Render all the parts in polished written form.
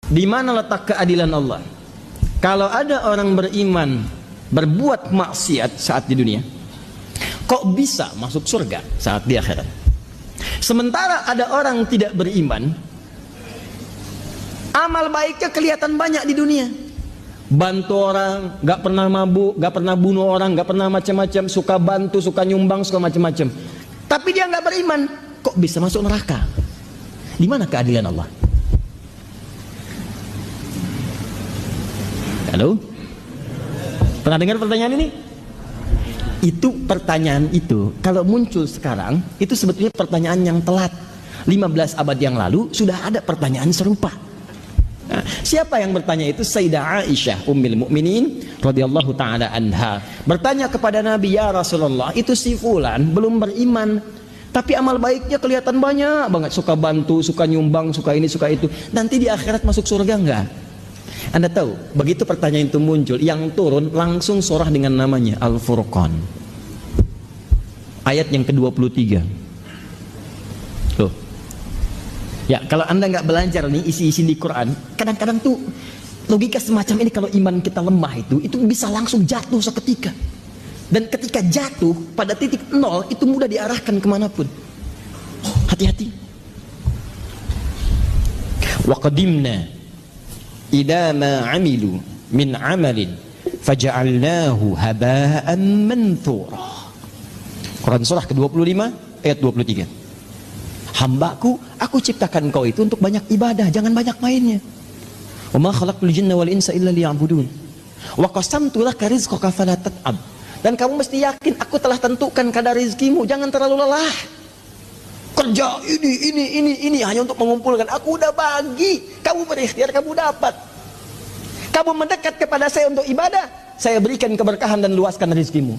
Di mana letak keadilan Allah? Kalau ada orang beriman berbuat maksiat saat di dunia, kok bisa masuk surga saat di akhirat? Sementara ada orang tidak beriman, amal baiknya kelihatan banyak di dunia. Bantu orang, gak pernah mabuk, gak pernah bunuh orang, gak pernah macam-macam, suka bantu, suka nyumbang, suka macam-macam. Tapi dia gak beriman, kok bisa masuk neraka? Di mana keadilan Allah? Halo? Pernah dengar pertanyaan ini? Itu pertanyaan itu kalau muncul sekarang itu sebetulnya pertanyaan yang telat. 15 abad yang lalu sudah ada pertanyaan serupa. Nah, siapa yang bertanya itu? Sayyidah Aisyah Ummul Mukminin radhiyallahu taala anha bertanya kepada Nabi, "Ya Rasulullah, itu si fulan belum beriman, tapi amal baiknya kelihatan banyak banget, suka bantu, suka nyumbang, suka ini, suka itu. Nanti di akhirat masuk surga enggak?" Anda tahu, begitu pertanyaan itu muncul, yang turun langsung surah dengan namanya Al-Furqan. Ayat yang ke-23. Loh. Ya, kalau Anda nggak belajar nih isi-isi di Quran, kadang-kadang tuh logika semacam ini kalau iman kita lemah itu bisa langsung jatuh seketika. Dan ketika jatuh pada titik nol, itu mudah diarahkan kemanapun. Hati-hati. Wa qadimna ila ma amilu min amalin faja'alnahu haba'an manthura. Quran surah ke-25 ayat 23. Hambaku, aku ciptakan kau itu untuk banyak ibadah, jangan banyak mainnya. Wa ma khalaqtul jinna wal insa illa liya'budun. Wa qasamtu laka rizqaka fala tat'ab. Dan kamu mesti yakin aku telah tentukan kadar rezekimu, jangan terlalu lelah. Kerja ini hanya untuk mengumpulkan. Aku udah bagi, kamu berikhtiar, kamu dapat. Kamu mendekat kepada saya untuk ibadah, saya berikan keberkahan dan luaskan rezekimu.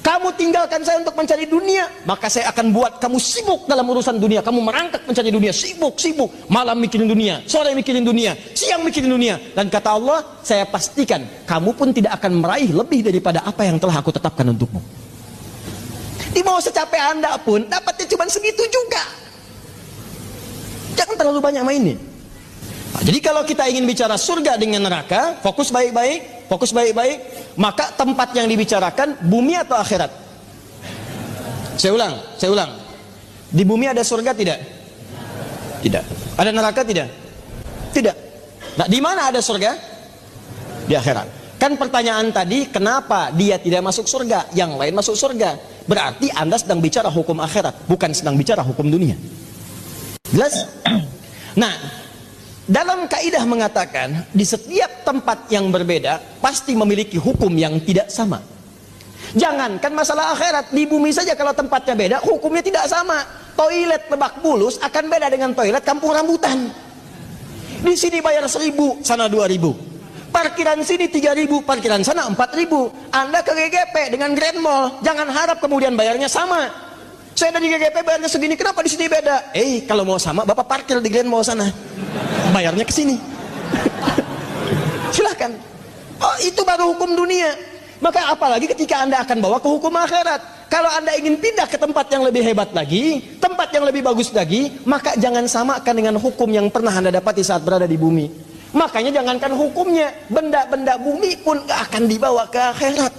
Kamu tinggalkan saya untuk mencari dunia, maka saya akan buat kamu sibuk dalam urusan dunia. Kamu merangkak mencari dunia, sibuk, malam mikirin dunia, sore mikirin dunia, siang mikirin dunia. Dan kata Allah, saya pastikan kamu pun tidak akan meraih lebih daripada apa yang telah aku tetapkan untukmu. Di mau secapek Anda pun dapatnya cuma segitu juga. Jangan terlalu banyak mainnya. Nah, jadi kalau kita ingin bicara surga dengan neraka, fokus baik-baik, maka tempat yang dibicarakan bumi atau akhirat? Saya ulang. Di bumi ada surga tidak? Tidak. Ada neraka tidak? Tidak. Nah, di mana ada surga? Di akhirat. Kan pertanyaan tadi, kenapa dia tidak masuk surga, yang lain masuk surga? Berarti Anda sedang bicara hukum akhirat, bukan sedang bicara hukum dunia. Jelas? Nah, dalam kaidah mengatakan, di setiap tempat yang berbeda pasti memiliki hukum yang tidak sama. Jangankan masalah akhirat, di bumi saja kalau tempatnya beda, hukumnya tidak sama. Toilet Lebak Bulus akan beda dengan toilet Kampung Rambutan. Di sini bayar 1.000, sana 2.000. Parkiran sini 3.000, parkiran sana 4.000. Anda ke GGP dengan Grand Mall, jangan harap kemudian bayarnya sama. Saya dari GGP bayarnya segini, kenapa di sini beda? Kalau mau sama, Bapak parkir di Grand Mall sana, bayarnya ke sini. Silahkan. Oh, itu baru hukum dunia. Maka apalagi ketika Anda akan bawa ke hukum akhirat. Kalau Anda ingin pindah ke tempat yang lebih hebat lagi, tempat yang lebih bagus lagi, maka jangan samakan dengan hukum yang pernah Anda dapati saat berada di bumi. Makanya jangankan hukumnya, benda-benda bumi pun gak akan dibawa ke akhirat.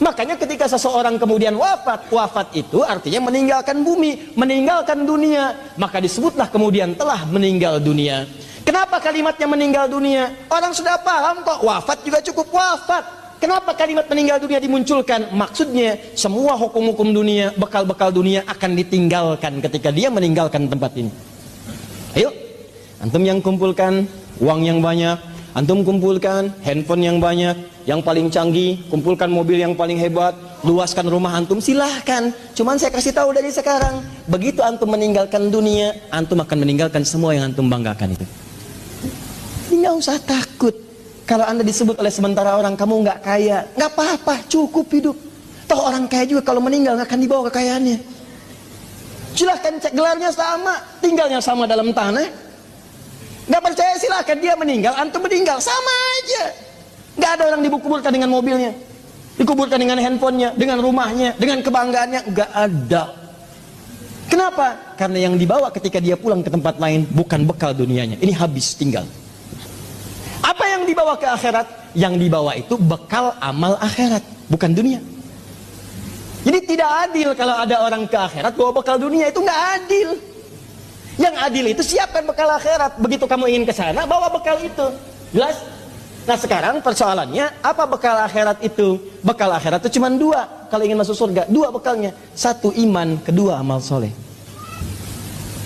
Makanya ketika seseorang kemudian wafat itu artinya meninggalkan bumi, meninggalkan dunia, maka disebutlah kemudian telah meninggal dunia. Kenapa kalimatnya meninggal dunia? Orang sudah paham kok, wafat juga cukup wafat. Kenapa kalimat meninggal dunia dimunculkan? Maksudnya semua hukum-hukum dunia, bekal-bekal dunia akan ditinggalkan ketika dia meninggalkan tempat ini. Ayo, antum yang kumpulkan uang yang banyak, antum kumpulkan handphone yang banyak, yang paling canggih, kumpulkan mobil yang paling hebat, luaskan rumah antum, silahkan. Cuman saya kasih tahu dari sekarang, begitu antum meninggalkan dunia, antum akan meninggalkan semua yang antum banggakan itu. Nggak usah takut kalau Anda disebut oleh sementara orang kamu nggak kaya, nggak apa-apa, cukup hidup. Toh orang kaya juga kalau meninggal nggak akan dibawa kekayaannya. Silahkan cek, gelarnya sama, tinggalnya sama dalam tanah. Nggak percaya silahkan, dia meninggal, antum meninggal, sama aja. Nggak ada orang dikuburkan dengan mobilnya, dikuburkan dengan handphonenya, dengan rumahnya, dengan kebanggaannya, nggak ada. Kenapa? Karena yang dibawa ketika dia pulang ke tempat lain bukan bekal dunianya, ini habis, tinggal. yang dibawa ke akhirat? Yang dibawa itu bekal amal akhirat, bukan dunia. Jadi tidak adil kalau ada orang ke akhirat bawa bekal dunia, itu nggak adil. Yang adil itu siapkan bekal akhirat. Begitu kamu ingin ke sana, bawa bekal itu. Jelas? Nah sekarang persoalannya, apa bekal akhirat itu? Bekal akhirat itu cuma dua. Kalau ingin masuk surga, dua bekalnya. Satu iman, kedua amal soleh.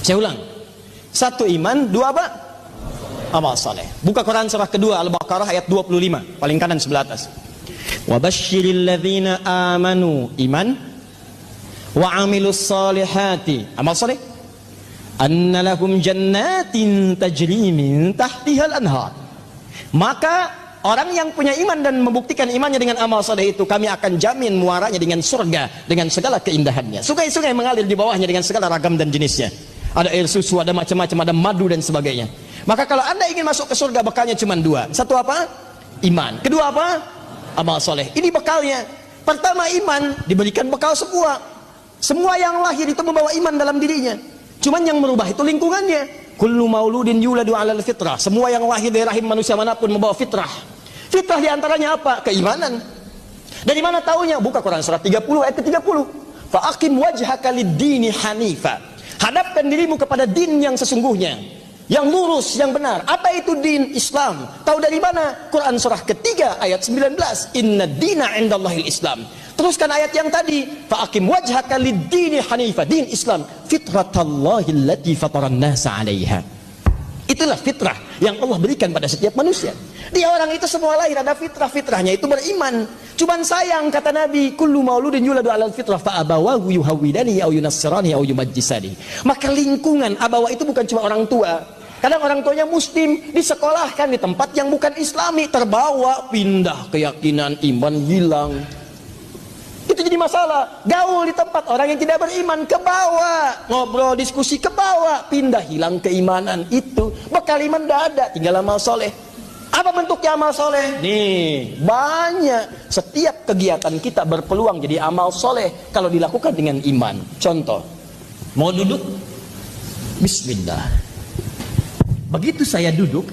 Saya ulang. Satu iman, dua apa? Amal soleh. Buka Quran surah kedua Al-Baqarah ayat 25, paling kanan sebelah atas. Wa basyiril ladzina amanu, iman, wa amilus solihati, amal soleh, anna lahum jannatin tajri min tahtihal anhar. Maka orang yang punya iman dan membuktikan imannya dengan amal soleh itu, kami akan jamin muaranya dengan surga dengan segala keindahannya. Sungai-sungai mengalir di bawahnya dengan segala ragam dan jenisnya. Ada air susu, ada macam-macam, ada madu dan sebagainya. Maka kalau anda ingin masuk ke surga, bekalnya cuma dua. Satu apa? Iman. Kedua apa? Amal soleh. Ini bekalnya. Pertama iman, diberikan bekal semua. Semua yang lahir itu membawa iman dalam dirinya. Cuman yang merubah itu lingkungannya. Kullu mauludin yuladu alal fitrah. Semua yang lahir dari rahim manusia manapun membawa fitrah. Fitrah diantaranya apa? Keimanan. Dari mana taunya? Buka Quran surah 30 ayat ke-30. Fa'aqim wajhaka lid-dini hanifa. Hadapkan dirimu kepada din yang sesungguhnya, yang lurus, yang benar. Apa itu din? Islam. Tahu dari mana? Quran surah ketiga ayat 19. Inna dina indallahil Islam. Teruskan ayat yang tadi. Fa'aqim wajhaka lid-dini hanifa. Din Islam. Fitratallahi allati fataran nasa 'alaiha. Itulah fitrah yang Allah berikan pada setiap manusia. Dia orang itu semua lahir ada fitrah. Fitrahnya itu beriman. Cuman sayang kata Nabi, kullu mauludin yuladu 'alal fitrah fa abawahu yuhawwidani au yunassirani au yumajjisani. Maka lingkungan abawa itu bukan cuma orang tua. Kadang orang tuanya muslim, disekolahkan di tempat yang bukan islami, terbawa, pindah keyakinan, iman hilang. Itu jadi masalah. Gaul di tempat orang yang tidak beriman, ke bawah, ngobrol, diskusi, ke bawah, pindah, hilang keimanan. Itu bekal iman tidak ada, tinggal amal soleh. Apa bentuknya amal soleh? Nih, banyak. Setiap kegiatan kita berpeluang jadi amal soleh kalau dilakukan dengan iman. Contoh, mau duduk? Bismillah. Begitu saya duduk,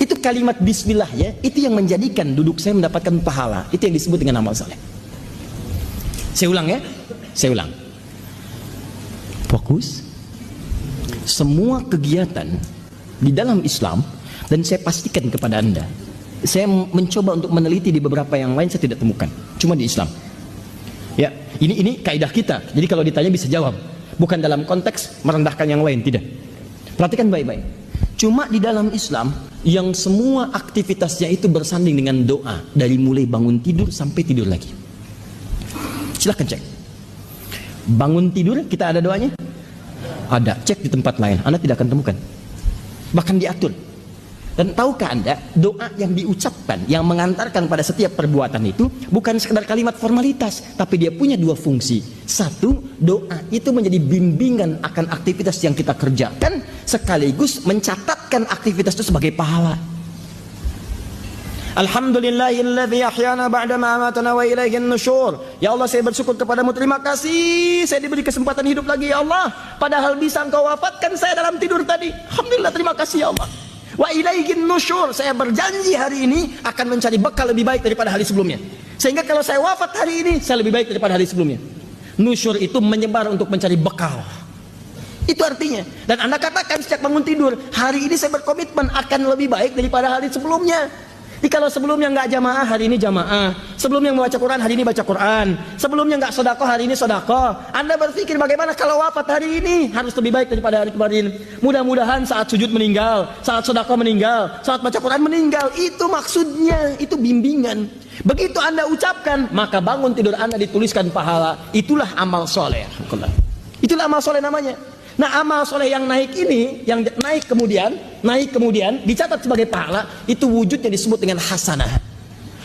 itu kalimat bismillah ya, itu yang menjadikan duduk saya mendapatkan pahala. Itu yang disebut dengan amal soleh. Saya ulang ya, saya ulang. Fokus. Semua kegiatan di dalam Islam, dan saya pastikan kepada anda, saya mencoba untuk meneliti di beberapa yang lain, saya tidak temukan, cuma di Islam. Ya, ini kaidah kita. Jadi kalau ditanya bisa jawab, bukan dalam konteks merendahkan yang lain, tidak. Perhatikan baik-baik. Cuma di dalam Islam yang semua aktivitasnya itu bersanding dengan doa, dari mulai bangun tidur sampai tidur lagi. Silahkan cek. Bangun tidur kita ada doanya? Ada. Cek di tempat lain, anda tidak akan temukan. Bahkan diatur. Dan tahukah anda, doa yang diucapkan, yang mengantarkan pada setiap perbuatan itu bukan sekedar kalimat formalitas, tapi dia punya dua fungsi. Satu, doa itu menjadi bimbingan akan aktivitas yang kita kerjakan, sekaligus mencatatkan aktivitas itu sebagai pahala. Alhamdulillahilladzi ahyana ba'dama amatana wa ilaihin nusyur. Ya Allah, saya bersyukur kepadamu, terima kasih saya diberi kesempatan hidup lagi ya Allah, padahal bisa engkau wafatkan saya dalam tidur tadi. Alhamdulillah, terima kasih ya Allah. Wa ilaihin nusyur, saya berjanji hari ini akan mencari bekal lebih baik daripada hari sebelumnya, sehingga kalau saya wafat hari ini saya lebih baik daripada hari sebelumnya. Nusyur itu menyebar untuk mencari bekal. Itu artinya. Dan anda katakan sejak bangun tidur, hari ini saya berkomitmen akan lebih baik daripada hari sebelumnya. Jadi kalau sebelumnya nggak jamaah, hari ini jamaah. Sebelumnya membaca Quran, hari ini baca Quran. Sebelumnya nggak sodako, hari ini sodako. Anda berpikir bagaimana kalau wafat hari ini harus lebih baik daripada hari kemarin. Mudah-mudahan saat sujud meninggal, saat sodako meninggal, saat baca Quran meninggal. Itu maksudnya, itu bimbingan. Begitu anda ucapkan, maka bangun tidur anda dituliskan pahala. Itulah amal soleh. Itulah amal soleh namanya. Nah, amal soleh yang naik ini, yang naik kemudian dicatat sebagai pahala, itu wujudnya disebut dengan hasanah.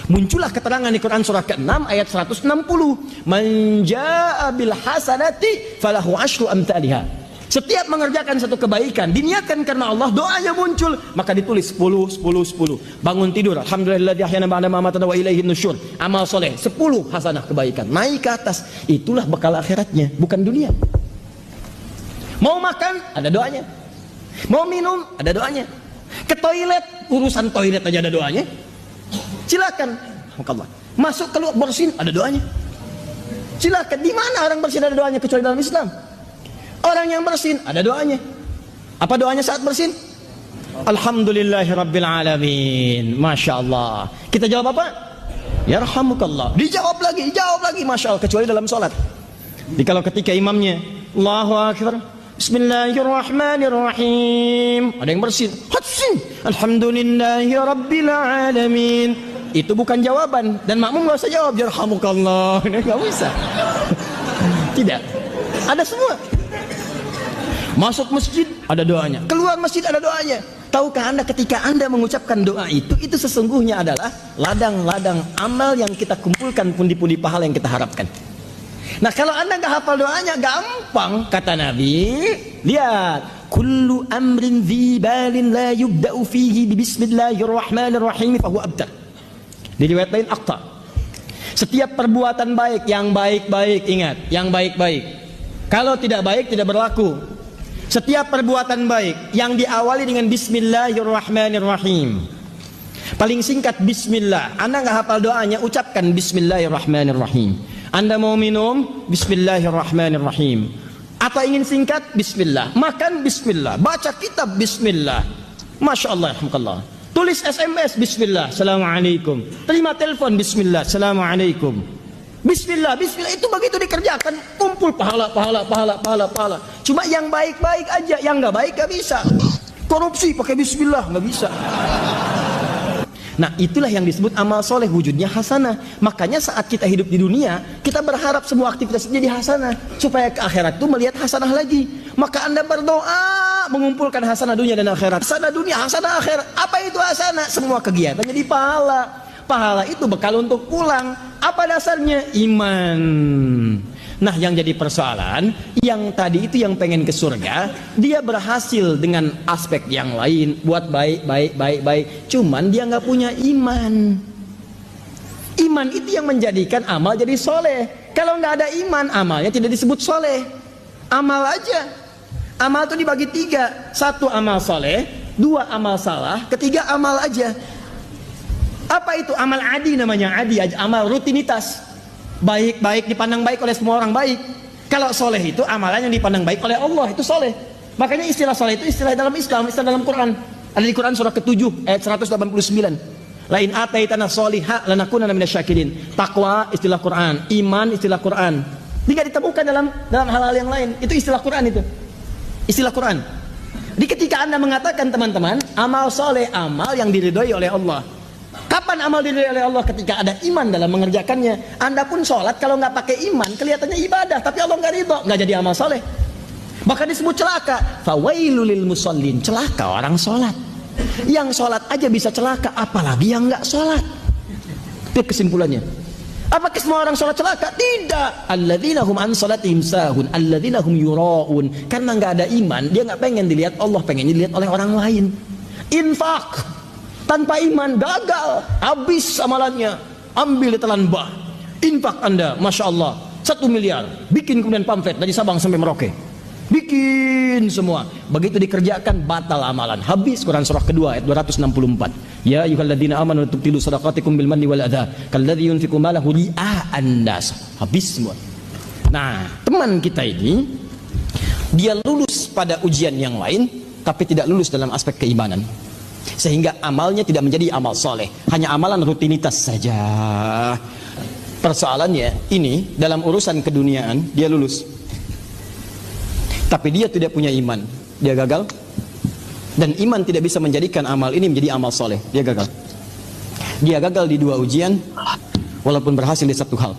Muncullah keterangan di Quran surah ke-6 ayat 160. Man jaa'a bil hasanati falahu asyru amsalihha. Setiap mengerjakan satu kebaikan, diniatkan karena Allah, doanya muncul, maka ditulis 10, 10, 10. Bangun tidur, alhamdulillah ahyana ba'da ma amatana wa ilaihin nusyur. Amal soleh 10 hasanah kebaikan, naik ke atas. Itulah bekal akhiratnya, bukan dunia. Mau makan, ada doanya. Mau minum, ada doanya. Ke toilet, urusan toilet aja ada doanya. Silakan. Allah. Masuk keluar bersin ada doanya. Silakan. Di mana orang bersin ada doanya kecuali dalam Islam? Orang yang bersin ada doanya. Apa doanya saat bersin? Alhamdulillahirabbil alamin. Masya Allah. Kita jawab apa? Yarhamukallah. Dijawab lagi, Masya Allah. Kecuali dalam sholat. Jadi kalau ketika imamnya Allahu Akbar, Bismillahirrahmanirrahim, ada yang bersin, Hatsin, Alhamdulillahirabbil alamin. Itu bukan jawaban. Dan makmum gak usah jawab Yarhamukallah. Gak usah. Tidak. Ada semua. Masuk masjid ada doanya, keluar masjid ada doanya. Tahukah Anda ketika Anda mengucapkan doa itu sesungguhnya adalah ladang-ladang amal yang kita kumpulkan, pundi-pundi pahala yang kita harapkan. Nah kalau Anda gak hafal doanya, gampang. Kata Nabi, lihat, kullu amrin dhi balin la yubda'u fihi bismillahirrahmanirrahim fahuwa abtar. Di riwayat lain aqta. Setiap perbuatan baik, yang baik-baik, ingat, yang baik-baik. Kalau tidak baik tidak berlaku. Setiap perbuatan baik yang diawali dengan Bismillahirrahmanirrahim. Paling singkat Bismillah. Anda nggak hafal doanya, ucapkan Bismillahirrahmanirrahim. Anda mau minum, Bismillahirrahmanirrahim. Atau ingin singkat, Bismillah. Makan, Bismillah. Baca kitab, Bismillah. Masya Allah, alhamdulillah. Tulis SMS, Bismillah, Assalamualaikum. Terima telepon, Bismillah, Assalamualaikum. Bismillah, Bismillah, itu begitu dikerjakan kumpul pahala. Cuma yang baik-baik aja, yang nggak baik nggak bisa. Korupsi pakai Bismillah nggak bisa. Nah itulah yang disebut amal soleh, wujudnya hasanah. Makanya saat kita hidup di dunia, kita berharap semua aktivitas jadi hasanah, supaya ke akhirat itu melihat hasanah lagi. Maka Anda berdoa mengumpulkan hasanah dunia dan akhirat. Hasanah dunia, hasanah akhirat. Apa itu hasanah? Semua kegiatan jadi pahala. Pahala itu bekal untuk pulang. Apa dasarnya? Iman. Nah yang jadi persoalan, yang tadi itu yang pengen ke surga, dia berhasil dengan aspek yang lain, buat baik. Cuman dia nggak punya iman. Iman itu yang menjadikan amal jadi soleh. Kalau nggak ada iman, amalnya tidak disebut soleh. Amal aja. Amal itu dibagi 3. 1 amal soleh, 2 amal salah, 3 amal aja. Apa itu? Amal adi namanya, adi aja, amal rutinitas. Baik dipandang baik oleh semua orang baik. Kalau soleh itu amalan yang dipandang baik oleh Allah, itu soleh. Makanya istilah soleh itu istilah dalam Islam, istilah dalam Quran. Ada di Quran surah ke-7 ayat 189. Lain ataitana sholiha lanakunanna minasyakirin. Takwa istilah Quran, iman istilah Quran. Tidak ditemukan dalam hal-hal yang lain. Itu istilah Quran itu. Istilah Quran. Di ketika Anda mengatakan teman-teman, amal soleh, amal yang diridhoi oleh Allah. Kapan amal diridhoi oleh Allah? Ketika ada iman dalam mengerjakannya. Anda pun sholat kalau nggak pakai iman kelihatannya ibadah, tapi Allah nggak ridho, nggak jadi amal soleh. Bahkan disebut celaka. Fawailul lil musallin, celaka orang sholat. Yang sholat aja bisa celaka, apalagi yang nggak sholat. Itu kesimpulannya. Apakah semua orang sholat celaka? Tidak. Alladzina hum an sholatihim sahun, alladzina hum yuraun. Karena nggak ada iman, dia nggak pengen dilihat Allah, pengen dilihat oleh orang lain. Infak tanpa iman gagal, habis amalannya, ambil ditelan bah. Infak Anda, Masya Allah, 1 miliar, bikin kemudian pamflet dari Sabang sampai Merauke, bikin semua. Begitu dikerjakan, batal amalan, habis. Quran surah kedua ayat 264. Ya ayyuhalladzina amanu tubtilu shadaqatikum bil manni wal adha kalladzi yunfiqu malahu ria'an nas. Habis semua. Nah, teman kita ini dia lulus pada ujian yang lain, tapi tidak lulus dalam aspek keimanan. Sehingga amalnya tidak menjadi amal soleh, hanya amalan rutinitas saja. Persoalannya ini dalam urusan keduniaan dia lulus, tapi dia tidak punya iman, dia gagal. Dan iman tidak bisa menjadikan amal ini menjadi amal soleh, dia gagal. Dia gagal di 2 ujian, walaupun berhasil di 1 hal.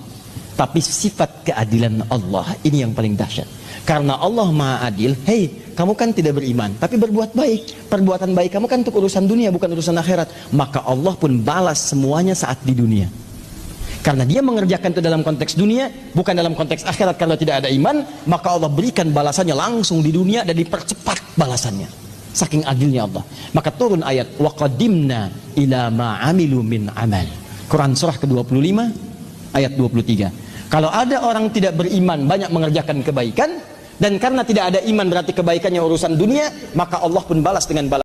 Tapi sifat keadilan Allah ini yang paling dahsyat. Karena Allah Maha Adil. Hei, kamu kan tidak beriman, tapi berbuat baik. Perbuatan baik kamu kan untuk urusan dunia, bukan urusan akhirat. Maka Allah pun balas semuanya saat di dunia. Karena dia mengerjakan itu dalam konteks dunia, bukan dalam konteks akhirat. Karena tidak ada iman, maka Allah berikan balasannya langsung di dunia dan dipercepat balasannya. Saking adilnya Allah. Maka turun ayat wa qadimna ila ma amilu min amal. Quran surah ke-25 ayat 23. Kalau ada orang tidak beriman banyak mengerjakan kebaikan, dan karena tidak ada iman berarti kebaikannya urusan dunia, maka Allah pun balas dengan balas.